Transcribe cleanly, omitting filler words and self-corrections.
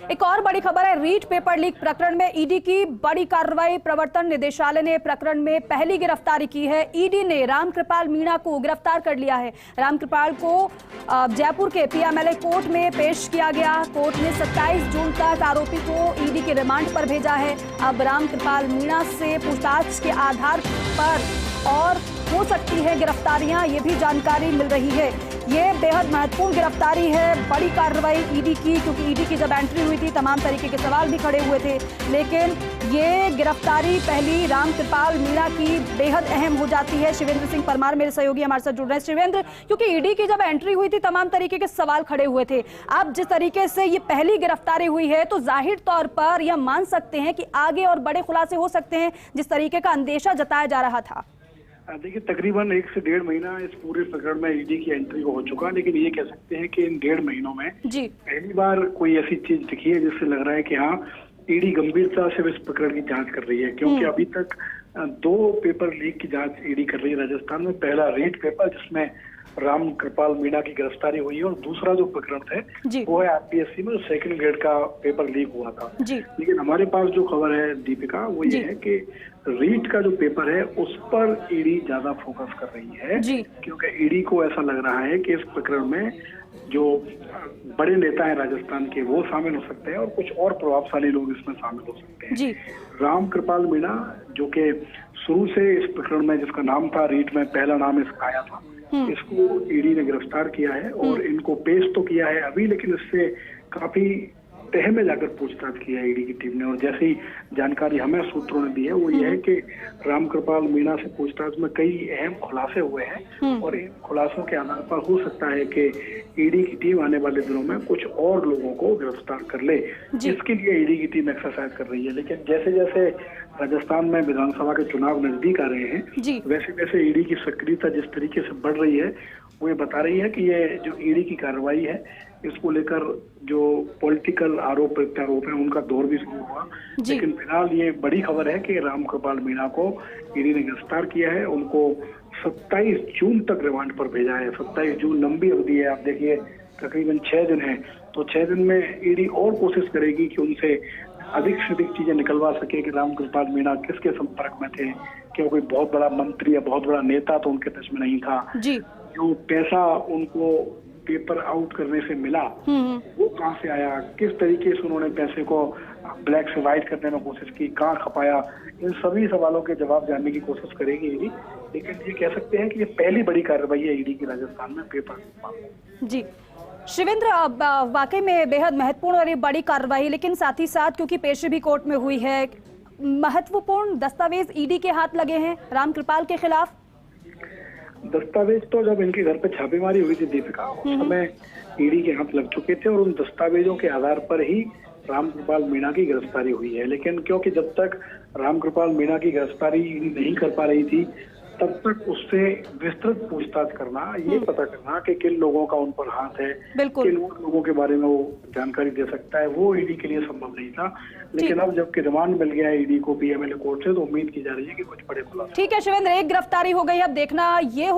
एक और बड़ी खबर है, रीट पेपर लीक प्रकरण में ईडी की बड़ी कार्रवाई। प्रवर्तन निदेशालय ने प्रकरण में पहली गिरफ्तारी की है। ईडी ने रामकृपाल मीणा को गिरफ्तार कर लिया है। रामकृपाल को जयपुर के पीएमएलए कोर्ट में पेश किया गया। कोर्ट ने 27 जून तक आरोपी को ईडी के रिमांड पर भेजा है। अब रामकृपाल मीणा से पूछताछ के आधार पर और हो सकती है गिरफ्तारियां, ये भी जानकारी मिल रही है। ये बेहद महत्वपूर्ण गिरफ्तारी है, बड़ी कार्रवाई ईडी की, क्योंकि ईडी की जब एंट्री हुई थी तमाम तरीके के सवाल भी खड़े हुए थे, लेकिन ये गिरफ्तारी पहली रामकृपाल मीणा की बेहद अहम हो जाती है। शिवेंद्र सिंह परमार मेरे सहयोगी हमारे साथ जुड़ रहे हैं। शिवेंद्र, क्योंकि ईडी की जब एंट्री हुई थी तमाम तरीके के सवाल खड़े हुए थे, अब जिस तरीके से ये पहली गिरफ्तारी हुई है तो जाहिर तौर पर यह मान सकते हैं कि आगे और बड़े खुलासे हो सकते हैं, जिस तरीके का अंदेशा जताया जा रहा था। देखिए, तकरीबन 1 से 1.5 महीना इस पूरे प्रकरण में ईडी की एंट्री को हो चुका, लेकिन ये कह सकते हैं कि इन 1.5 महीनों में पहली बार कोई ऐसी चीज दिखी है जिससे लग रहा है कि हाँ, ईडी गंभीरता से इस प्रकरण की जांच कर रही है। क्योंकि अभी तक 2 पेपर लीक की जांच ईडी कर रही है राजस्थान में। पहला रीट पेपर जिसमें रामकृपाल मीणा की गिरफ्तारी हुई है, और दूसरा जो प्रकरण है वो है आरपीएससी में 2nd ग्रेड का पेपर लीक हुआ था। लेकिन हमारे पास जो खबर है दीपिका, वो ये है कि रीट का जो पेपर है उस पर ईडी ज्यादा फोकस कर रही है, क्योंकि ईडी को ऐसा लग रहा है कि इस प्रकरण में जो बड़े नेता हैं राजस्थान के वो शामिल हो सकते हैं और कुछ और प्रभावशाली लोग इसमें शामिल हो सकते हैं। रामकृपाल मीणा, जो कि शुरू से इस प्रकरण में जिसका नाम था रीट में पहला नाम इसका आया था, इसको ईडी ने गिरफ्तार किया है और इनको पेश तो किया है अभी, लेकिन इससे काफी तह में जाकर पूछताछ की है ईडी की टीम ने। और जैसी जानकारी हमें सूत्रों ने दी है वो ये है कि रामकृपाल मीणा से पूछताछ में कई अहम खुलासे हुए हैं, और इन खुलासों के आधार पर हो सकता है कि ईडी की टीम आने वाले दिनों में कुछ और लोगों को गिरफ्तार कर ले। इसके लिए ईडी की टीम एक्सरसाइज कर रही है। लेकिन जैसे जैसे राजस्थान में विधानसभा के चुनाव नजदीक आ रहे हैं, वैसे वैसे ईडी की सक्रियता जिस तरीके से बढ़ रही है, वो ये बता रही है कि ये जो ईडी की कार्रवाई है, इसको लेकर जो पॉलिटिकल आरोप प्रत्यारोप है उनका दौर भी शुरू हुआ। लेकिन फिलहाल ये बड़ी खबर है कि रामकृपाल मीणा को ईडी ने गिरफ्तार किया है। उनको 27 जून तक रिमांड पर भेजा है। 27 जून लंबी अवधि है। आप देखिए, तकरीबन 6 दिन है, तो 6 दिन में ईडी और कोशिश करेगी कि उनसे अधिक से अधिक चीजें निकलवा सके कि रामकृपाल मीणा किसके संपर्क में थे, क्या कोई बहुत बड़ा मंत्री या बहुत बड़ा नेता तो उनके टच में नहीं था, जो पैसा उनको पेपर आउट करने से मिला वो कहाँ से आया, किस तरीके से उन्होंने पैसे को ब्लैक से व्हाइट करने में कोशिश की, कहाँ खपाया, इन सभी सवालों के जवाब जानने की कोशिश करेगी ईडी। लेकिन ये कह सकते हैं कि ये पहली बड़ी कार्रवाई है ईडी की राजस्थान में पेपर। जी शिवेंद्र, वाकई में बेहद महत्वपूर्ण और ये बड़ी कार्रवाई, लेकिन साथ ही साथ क्योंकि पेशी भी कोर्ट में हुई है, महत्वपूर्ण दस्तावेज ईडी के हाथ लगे हैं रामकृपाल के खिलाफ। दस्तावेज तो जब इनके घर पे छापेमारी हुई थी दीपिका, उस समय ईडी के हाथ लग चुके थे और उन दस्तावेजों के आधार पर ही रामकृपाल मीणा की गिरफ्तारी हुई है। लेकिन क्योंकि जब तक रामकृपाल मीणा की गिरफ्तारी ईडी नहीं कर पा रही थी, तब तक उससे विस्तृत पूछताछ करना, ये पता करना कि किन लोगों का उन पर हाथ है, किन लोगों के बारे में वो जानकारी दे सकता है, वो ईडी के लिए संभव नहीं था। लेकिन अब जबकि रिमांड मिल गया है ईडी को पीएमएलए कोर्ट से, तो उम्मीद की जा रही है कि कुछ बड़े खुलासे। ठीक है शिवेंद्र, एक गिरफ्तारी हो गई, अब देखना ये